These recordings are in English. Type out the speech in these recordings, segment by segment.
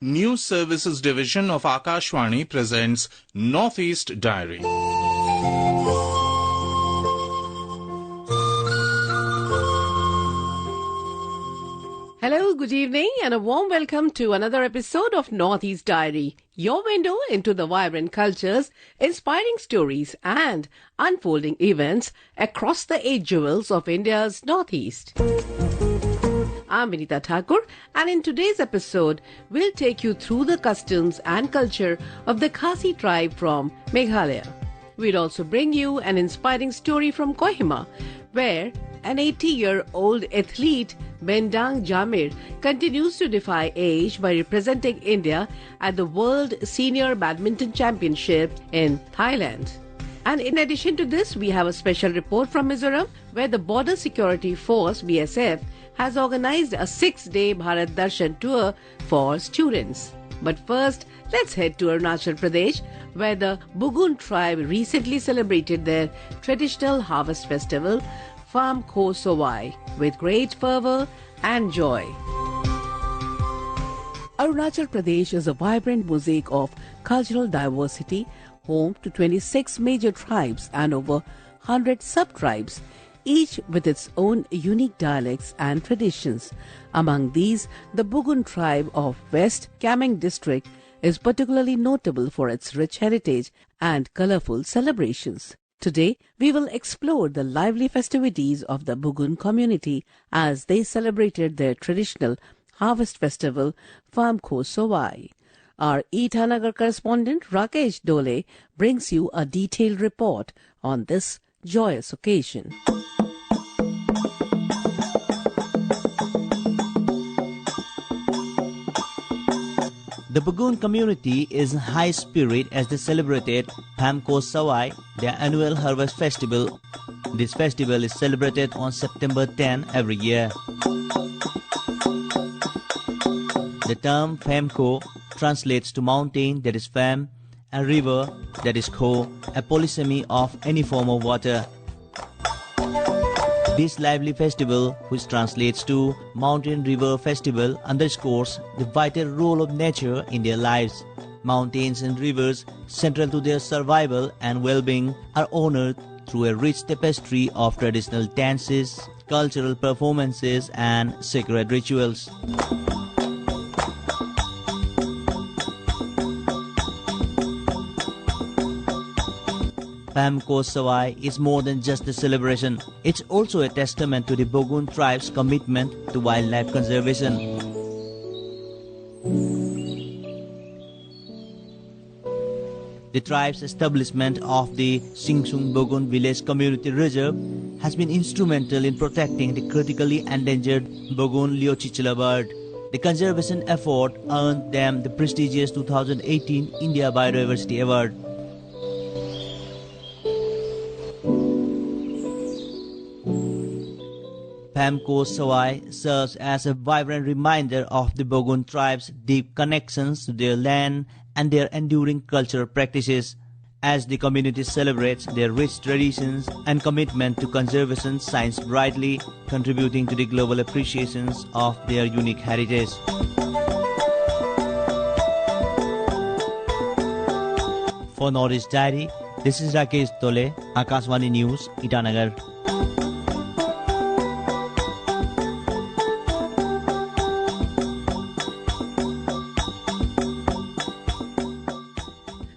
News Services Division of Akashvani presents Northeast Diary. Hello, good evening and a warm welcome to another episode of Northeast Diary, your window into the vibrant cultures, inspiring stories and unfolding events across the eight jewels of India's Northeast. I'm Vinita Thakur, and in today's episode, we'll take you through the customs and culture of the Khasi tribe from Meghalaya. We'll also bring you an inspiring story from Kohima, where an 80-year-old athlete, Bendang Jamir, continues to defy age by representing India at the World Senior Badminton Championship in Thailand. And in addition to this, we have a special report from Mizoram, where the Border Security Force, BSF, has organized a 6-day Bharat Darshan tour for students. But first, let's head to Arunachal Pradesh, where the Bugun tribe recently celebrated their traditional harvest festival, Pham Kho Sawai, with great fervor and joy. Arunachal Pradesh is a vibrant mosaic of cultural diversity, home to 26 major tribes and over 100 sub-tribes, each with its own unique dialects and traditions. Among these, the Bugun tribe of West Kameng district is particularly notable for its rich heritage and colorful celebrations. Today, we will explore the lively festivities of the Bugun community as they celebrated their traditional harvest festival, Pham Kho Sawai. Our Itanagar correspondent Rakesh Dole brings you a detailed report on this joyous occasion. The Bugun community is in high spirit as they celebrated Pham Kho Sawai, their annual harvest festival. This festival is celebrated on September 10 every year. The term Pham Kho translates to mountain, that is Pham, and river, that is Kho, a polysemy of any form of water. This lively festival, which translates to Mountain River Festival, underscores the vital role of nature in their lives. Mountains and rivers, central to their survival and well-being, are honored through a rich tapestry of traditional dances, cultural performances, and sacred rituals. Pham Kho Sawai is more than just a celebration. It's also a testament to the Bugun tribe's commitment to wildlife conservation. The tribe's establishment of the Singsung Bugun Village Community Reserve has been instrumental in protecting the critically endangered Bugun Leochichila bird. The conservation effort earned them the prestigious 2018 India Biodiversity Award. Pham Kho Sawai serves as a vibrant reminder of the Bugun tribe's deep connections to their land and their enduring cultural practices. As the community celebrates their rich traditions and commitment to conservation shines brightly, contributing to the global appreciations of their unique heritage. For Northeast Diary, this is Rakesh Dole, Akashvani News, Itanagar.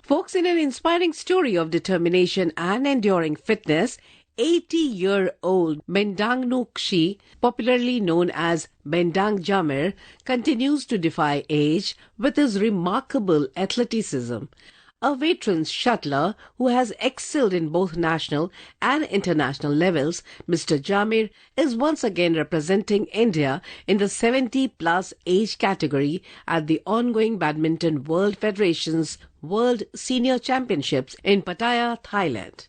Folks, in an inspiring story of determination and enduring fitness, 80-year-old Bendang Nukshi, popularly known as Bendang Jamir, continues to defy age with his remarkable athleticism. A veteran shuttler who has excelled in both national and international levels, Mr. Jamir is once again representing India in the 70-plus age category at the ongoing Badminton World Federation's World Senior Championships in Pattaya, Thailand.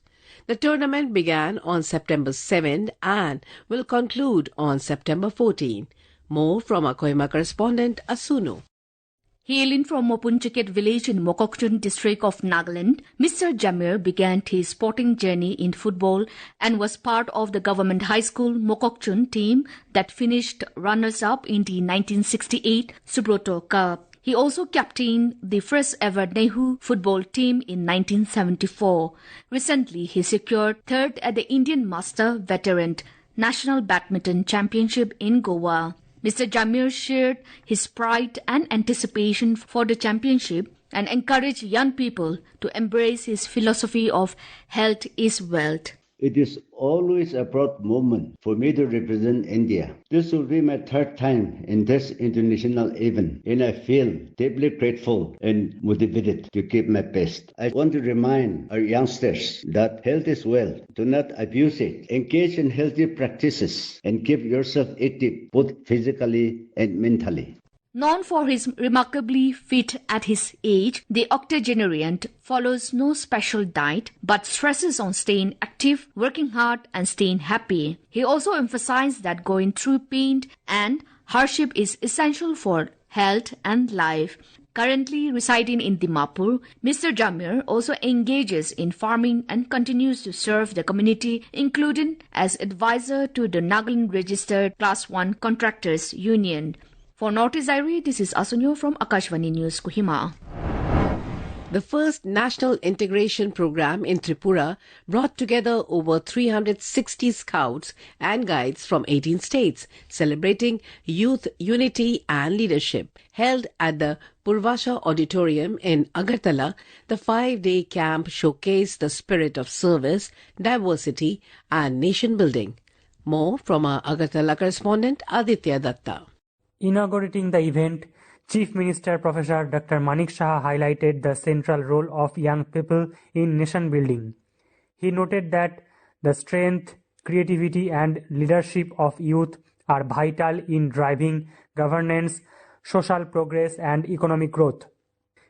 The tournament began on September 7 and will conclude on September 14. More from our Kohima correspondent Asunu. Hailing from Mopunchiket village in Mokokchung district of Nagaland, Mr. Jamir began his sporting journey in football and was part of the government high school Mokokchung team that finished runners-up in the 1968 Subroto Cup. He also captained the first ever Nehu football team in 1974. Recently, he secured third at the Indian Master Veteran National Badminton Championship in Goa. Mr. Jamir shared his pride and anticipation for the championship and encouraged young people to embrace his philosophy of health is wealth. It is always a proud moment for me to represent India. This will be my third time in this international event, and I feel deeply grateful and motivated to give my best. I want to remind our youngsters that health is wealth. Do not abuse it. Engage in healthy practices and keep yourself active both physically and mentally. Known for his remarkably fit at his age, the octogenarian follows no special diet but stresses on staying active, working hard and staying happy. He also emphasized that going through pain and hardship is essential for health and life. Currently residing in Dimapur, Mr. Jamir also engages in farming and continues to serve the community, including as advisor to the Nagaland Registered Class 1 Contractors Union. For Northeast Diary, this is Asunyo from Akashvani News, Kohima. The first national integration program in Tripura brought together over 360 scouts and guides from 18 states, celebrating youth unity and leadership. Held at the Purvasha Auditorium in Agartala, the 5-day camp showcased the spirit of service, diversity and nation building. More from our Agartala correspondent Aditya Datta. Inaugurating the event, Chief Minister Professor Dr. Manik Shah highlighted the central role of young people in nation building. He noted that the strength, creativity and leadership of youth are vital in driving governance, social progress and economic growth.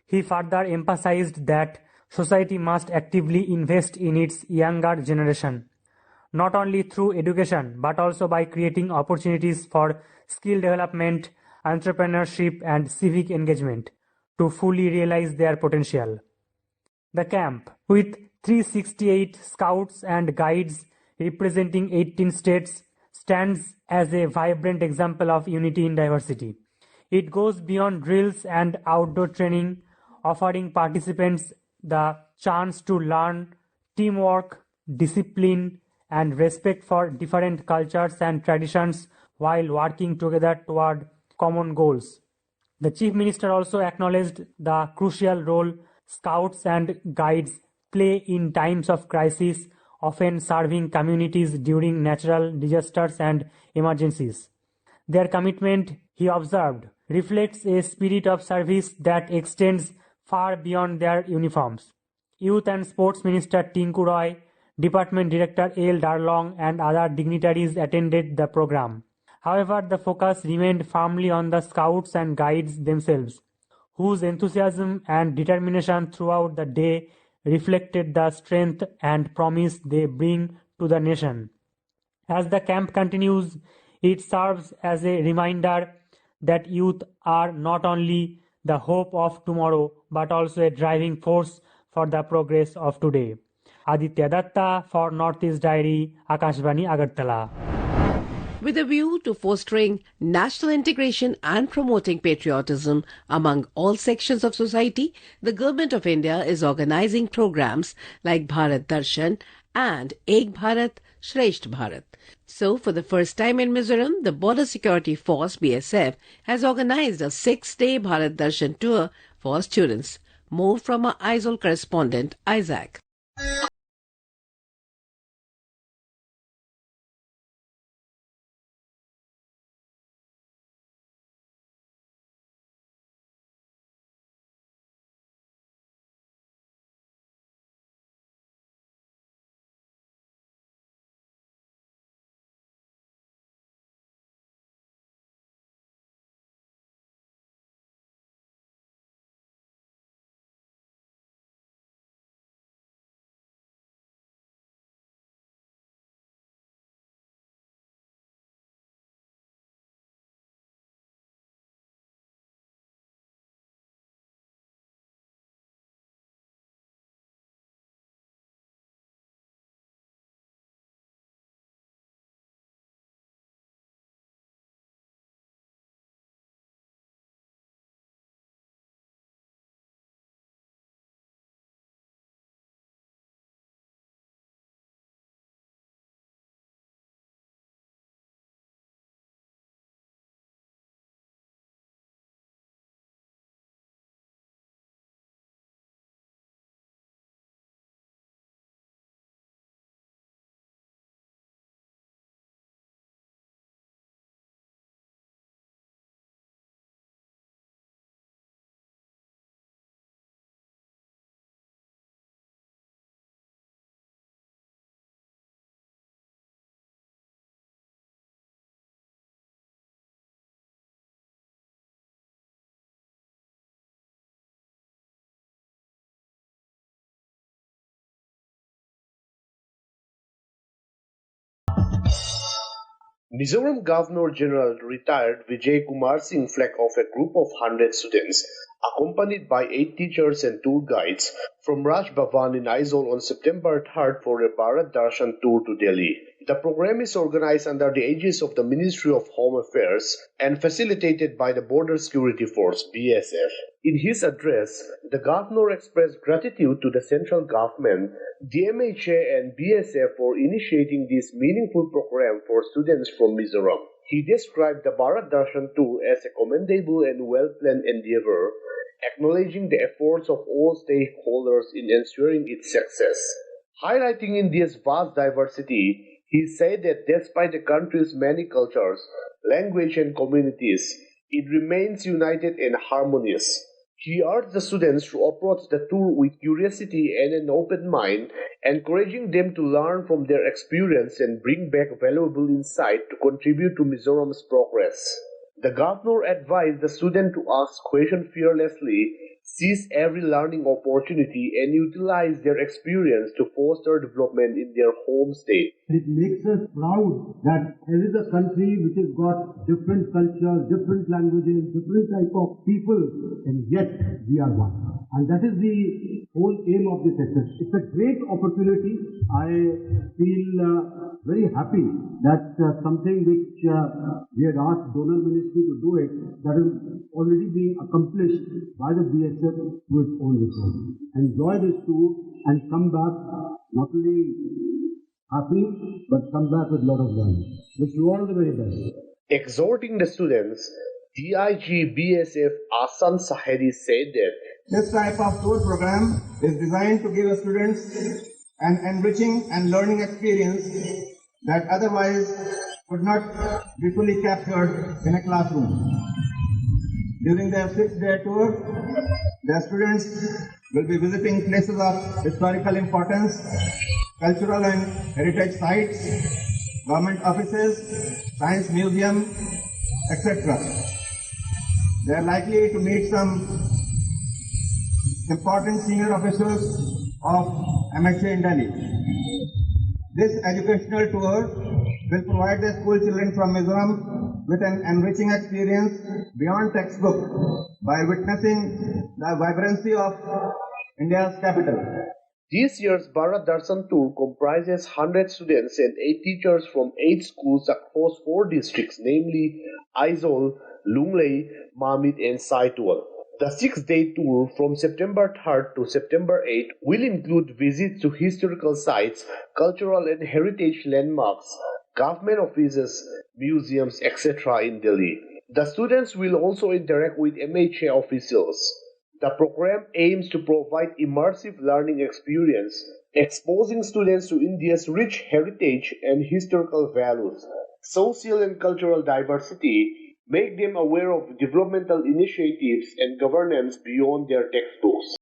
He further emphasized that society must actively invest in its younger generation, not only through education but also by creating opportunities for skill development, entrepreneurship and civic engagement to fully realize their potential. The camp, with 368 scouts and guides representing 18 states, stands as a vibrant example of unity in diversity. It goes beyond drills and outdoor training, offering participants the chance to learn teamwork, discipline, and respect for different cultures and traditions while working together toward common goals. The Chief Minister also acknowledged the crucial role scouts and guides play in times of crisis, often serving communities during natural disasters and emergencies. Their commitment, he observed, reflects a spirit of service that extends far beyond their uniforms. Youth and Sports Minister Tinku Roy, Department Director A.L. Darlong and other dignitaries attended the program. However, the focus remained firmly on the scouts and guides themselves, whose enthusiasm and determination throughout the day reflected the strength and promise they bring to the nation. As the camp continues, it serves as a reminder that youth are not only the hope of tomorrow but also a driving force for the progress of today. Aditya Datta for Northeast Diary, Akashvani Agartala. With a view to fostering national integration and promoting patriotism among all sections of society, the Government of India is organizing programs like Bharat Darshan and Ek Bharat, Shresth Bharat. So, for the first time in Mizoram, the Border Security Force, BSF, has organized a 6-day Bharat Darshan tour for students. More from our Aizawl correspondent, Isaac. Mizoram Governor General retired Vijay Kumar Singh flagged off a group of 100 students, accompanied by 8 teachers and tour guides, from Raj Bhavan in Aizawl on September 3rd for a Bharat Darshan tour to Delhi. The program is organized under the aegis of the Ministry of Home Affairs and facilitated by the Border Security Force (BSF). In his address, the governor expressed gratitude to the central government, the MHA and BSF for initiating this meaningful program for students from Mizoram. He described the Bharat Darshan tour as a commendable and well-planned endeavor, acknowledging the efforts of all stakeholders in ensuring its success. Highlighting India's vast diversity, he said that despite the country's many cultures, language and communities, it remains united and harmonious. He urged the students to approach the tour with curiosity and an open mind, encouraging them to learn from their experience and bring back valuable insight to contribute to Mizoram's progress. The governor advised the students to ask questions fearlessly, seize every learning opportunity, and utilize their experience to foster development in their home state. It makes us proud that there is a country which has got different cultures, different languages, different type of people, and yet we are one. And that is the whole aim of this exercise. It's a great opportunity. I feel very happy that something which we had asked donor ministry to do it, that is already being accomplished by the BSF to its own resources. Enjoy this tour and come back not only happy, but come back with a lot of learning. Wish you all the very best. Exhorting the students, DIG BSF Asan Sahedi said that this type of tour program is designed to give students an enriching and learning experience that otherwise could not be fully captured in a classroom. During their 6-day tour, the students will be visiting places of historical importance, cultural and heritage sites, government offices, science museum, etc. They are likely to meet some important senior officers of MHA in Delhi. This educational tour will provide the school children from Mizoram with an enriching experience beyond textbook by witnessing the vibrancy of India's capital. This year's Bharat Darshan tour comprises 100 students and 8 teachers from 8 schools across 4 districts, namely Aizawl, Lunglei, Mamit and Saitwal. The 6-day tour from September 3rd to September 8th will include visits to historical sites, cultural and heritage landmarks, government offices, museums, etc. in Delhi. The students will also interact with MHA officials. The program aims to provide immersive learning experience, exposing students to India's rich heritage and historical values, social and cultural diversity, make them aware of developmental initiatives and governance beyond their textbooks.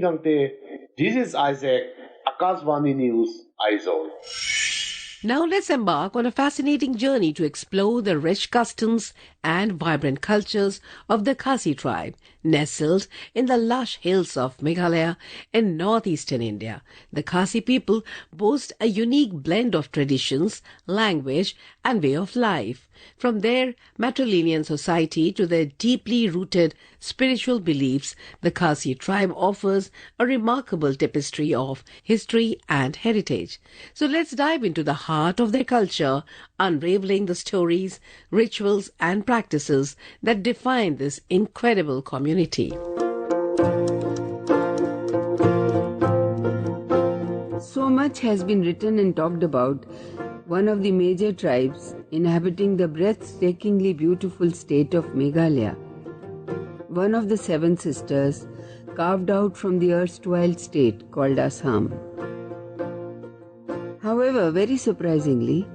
This is Isaac, Akashvani News, Aizawl. Now let's embark on a fascinating journey to explore the rich customs and vibrant cultures of the Khasi tribe, nestled in the lush hills of Meghalaya in northeastern India. The Khasi people boast a unique blend of traditions, language, and way of life. From their matrilineal society to their deeply rooted spiritual beliefs, the Khasi tribe offers a remarkable tapestry of history and heritage. So let's dive into the heart of their culture, unraveling the stories, rituals, and practices that define this incredible community. So much has been written and talked about one of the major tribes inhabiting the breathtakingly beautiful state of Meghalaya, one of the seven sisters carved out from the erstwhile state called Assam. However, very surprisingly,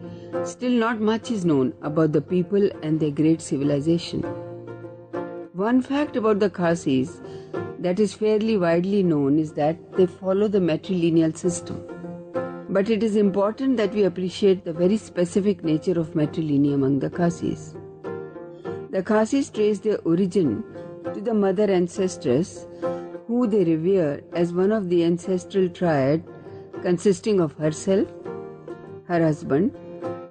still not much is known about the people and their great civilization. One fact about the Khasis that is fairly widely known is that they follow the matrilineal system. But it is important that we appreciate the very specific nature of matrilineal among the Khasis. The Khasis trace their origin to the mother ancestress, who they revere as one of the ancestral triad consisting of herself, her husband,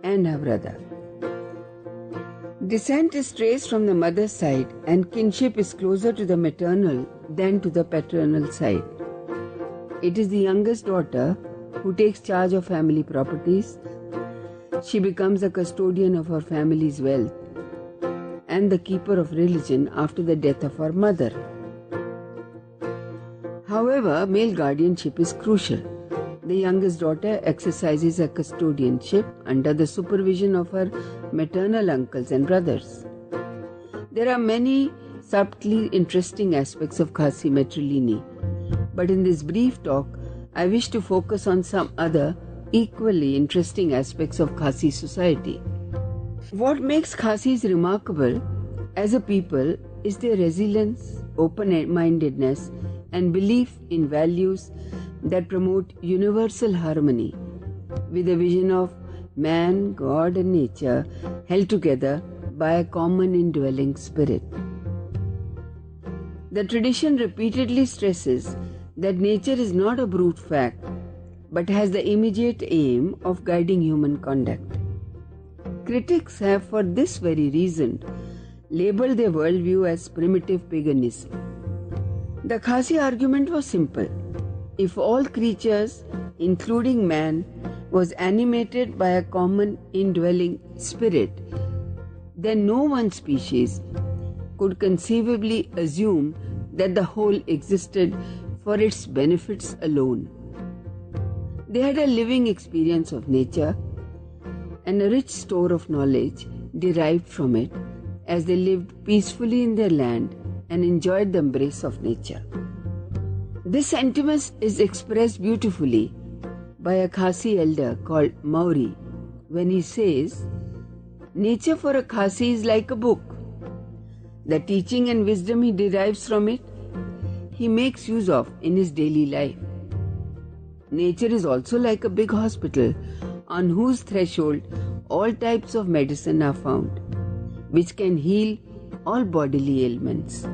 and her brother. Descent is traced from the mother's side, and kinship is closer to the maternal than to the paternal side. It is the youngest daughter who takes charge of family properties. She becomes a custodian of her family's wealth and the keeper of religion after the death of her mother. However, male guardianship is crucial. The youngest daughter exercises a custodianship under the supervision of her maternal uncles and brothers. There are many subtly interesting aspects of Khasi matrilineal, but in this brief talk, I wish to focus on some other equally interesting aspects of Khasi society. What makes Khasis remarkable as a people is their resilience, open-mindedness, and belief in values that promote universal harmony with a vision of man, God, and nature held together by a common indwelling spirit. The tradition repeatedly stresses that nature is not a brute fact, but has the immediate aim of guiding human conduct. Critics have, for this very reason, labeled their worldview as primitive paganism. The Khasi argument was simple. If all creatures, including man, was animated by a common indwelling spirit, then no one species could conceivably assume that the whole existed for its benefits alone. They had a living experience of nature and a rich store of knowledge derived from it as they lived peacefully in their land and enjoyed the embrace of nature. This sentiment is expressed beautifully by a Khasi elder called Mauri when he says, "Nature for a Khasi is like a book. The teaching and wisdom he derives from it, he makes use of in his daily life. Nature is also like a big hospital on whose threshold all types of medicine are found, which can heal all bodily ailments.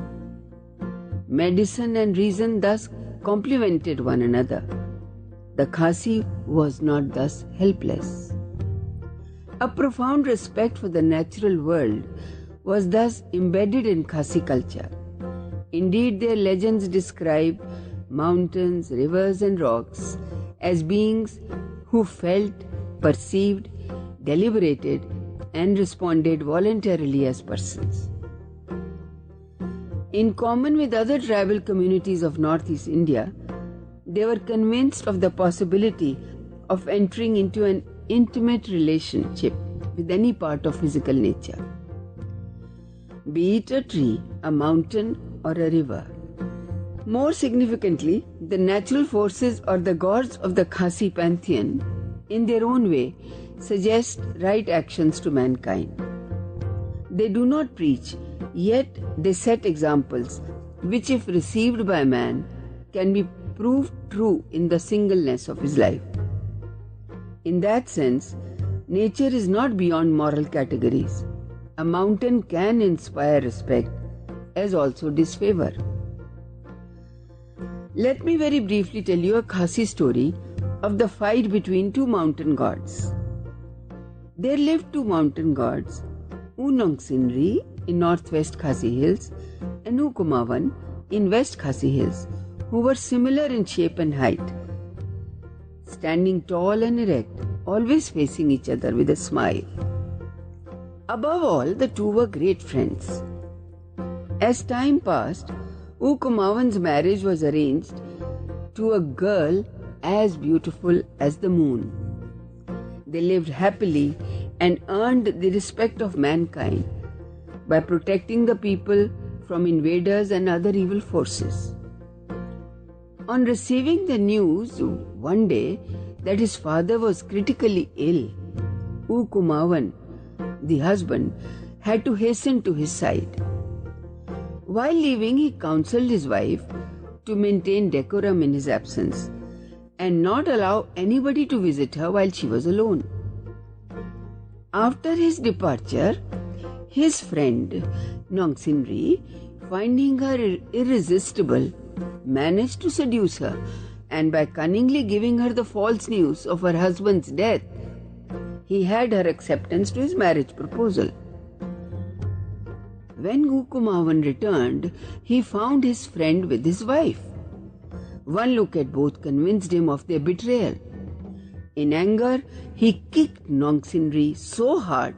Medicine and reason thus complemented one another. The Khasi was not thus helpless." A profound respect for the natural world was thus embedded in Khasi culture. Indeed, their legends describe mountains, rivers, and rocks as beings who felt, perceived, deliberated, and responded voluntarily as persons. In common with other tribal communities of Northeast India, they were convinced of the possibility of entering into an intimate relationship with any part of physical nature, be it a tree, a mountain, or a river. More significantly, the natural forces or the gods of the Khasi pantheon, in their own way, suggest right actions to mankind. They do not preach, yet they set examples which, if received by man, can be proved true in the singleness of his life. In that sense, nature is not beyond moral categories. A mountain can inspire respect as also disfavor. Let me very briefly tell you a Khasi story of the fight between two mountain gods. There lived two mountain gods, U Nongsinri in northwest Khasi Hills and U Kumawan in west Khasi Hills, who were similar in shape and height, standing tall and erect, always facing each other with a smile. Above all, the two were great friends. As time passed, U Kumawan's marriage was arranged to a girl as beautiful as the moon. They lived happily and earned the respect of mankind by protecting the people from invaders and other evil forces. On receiving the news one day that his father was critically ill, U Kumawan, the husband, had to hasten to his side. While leaving, he counseled his wife to maintain decorum in his absence and not allow anybody to visit her while she was alone. After his departure, his friend Nongsinri, finding her irresistible, managed to seduce her, and by cunningly giving her the false news of her husband's death, he had her acceptance to his marriage proposal. When U Kumawan returned, he found his friend with his wife. One look at both convinced him of their betrayal. In anger, he kicked Nongsinri so hard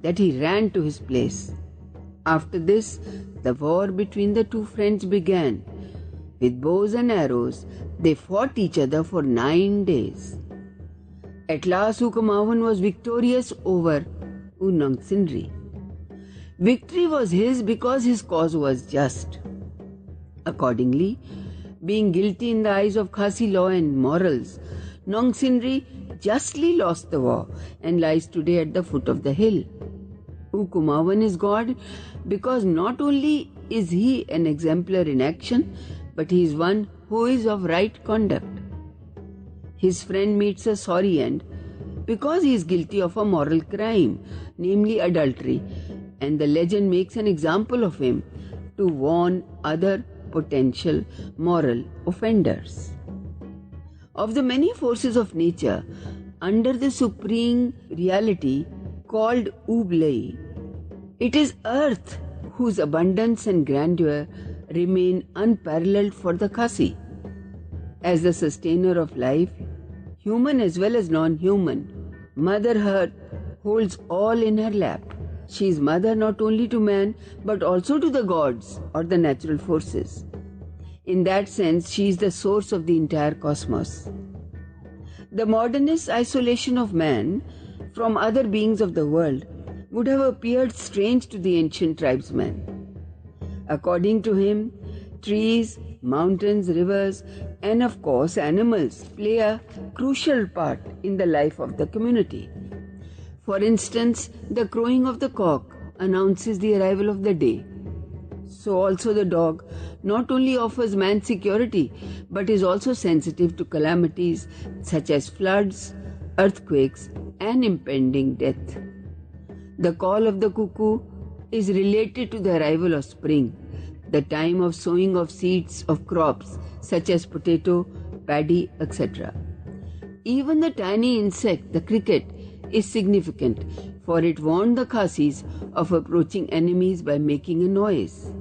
that he ran to his place. After this, the war between the two friends began. With bows and arrows, they fought each other for 9 days. At last, U Kumawan was victorious over U Nongsinri. Victory was his because his cause was just. Accordingly, being guilty in the eyes of Khasi law and morals, Nongsinri justly lost the war and lies today at the foot of the hill. U Kumawan is God because not only is he an exemplar in action, but he is one who is of right conduct. His friend meets a sorry end because he is guilty of a moral crime, namely adultery, and the legend makes an example of him to warn other potential moral offenders. Of the many forces of nature, under the supreme reality called Ublai, it is earth whose abundance and grandeur remain unparalleled for the Khasi. As the sustainer of life, human as well as non-human, Mother Earth holds all in her lap. She is mother not only to man but also to the gods or the natural forces. In that sense, she is the source of the entire cosmos. The modernist isolation of man from other beings of the world would have appeared strange to the ancient tribesman. According to him, trees, mountains, rivers, and of course animals play a crucial part in the life of the community. For instance, the crowing of the cock announces the arrival of the day. So also the dog not only offers man security, but is also sensitive to calamities such as floods, earthquakes, and impending death. The call of the cuckoo is related to the arrival of spring, the time of sowing of seeds of crops such as potato, paddy, etc. Even the tiny insect, the cricket, is significant, for it warned the Khasis of approaching enemies by making a noise.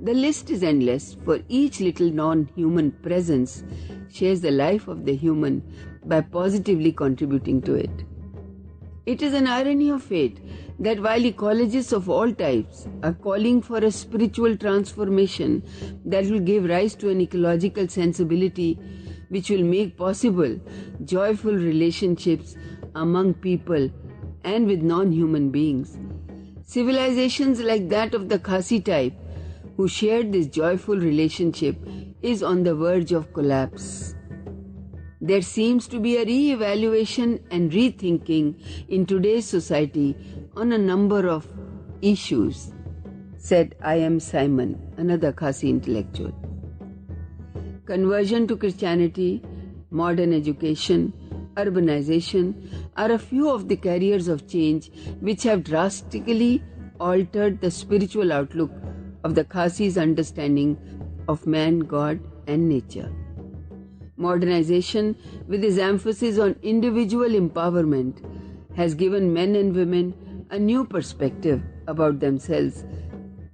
The list is endless, for each little non-human presence shares the life of the human by positively contributing to it. It is an irony of fate that while ecologists of all types are calling for a spiritual transformation that will give rise to an ecological sensibility which will make possible joyful relationships among people and with non-human beings, civilizations like that of the Khasi type who shared this joyful relationship is on the verge of collapse. There seems to be a re-evaluation and rethinking in today's society on a number of issues, said I.M. Simon, another Khasi intellectual. conversion to Christianity, modern education, urbanization are a few of the carriers of change which have drastically altered the spiritual outlook of the Khasis' understanding of man, God, and nature. Modernization, with its emphasis on individual empowerment, has given men and women a new perspective about themselves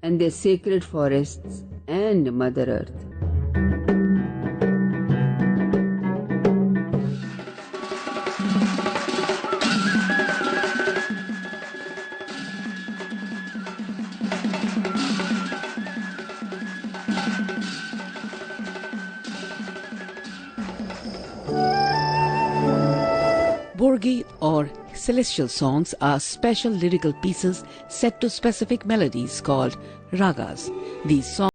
and their sacred forests and Mother Earth. Borgi or celestial songs are special lyrical pieces set to specific melodies called ragas. These songs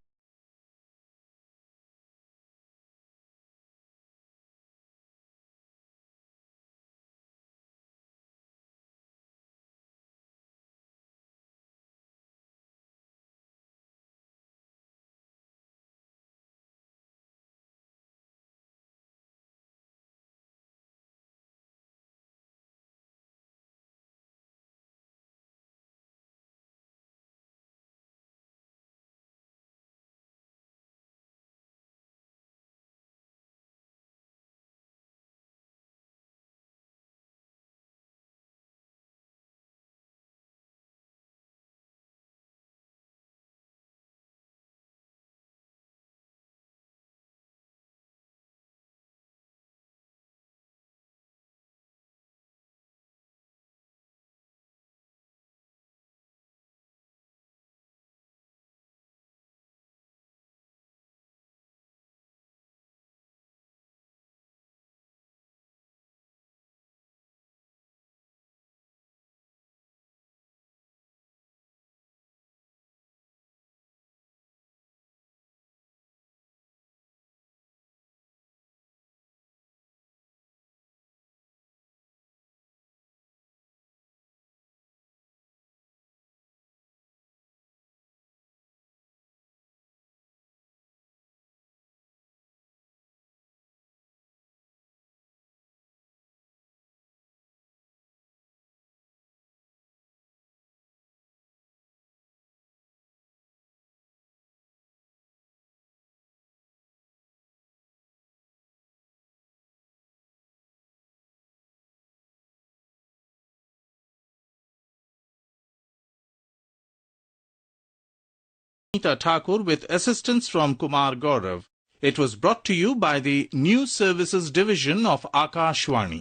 Anita Thakur with assistance from Kumar Gaurav. It was brought to you by the News Services Division of Akashvani.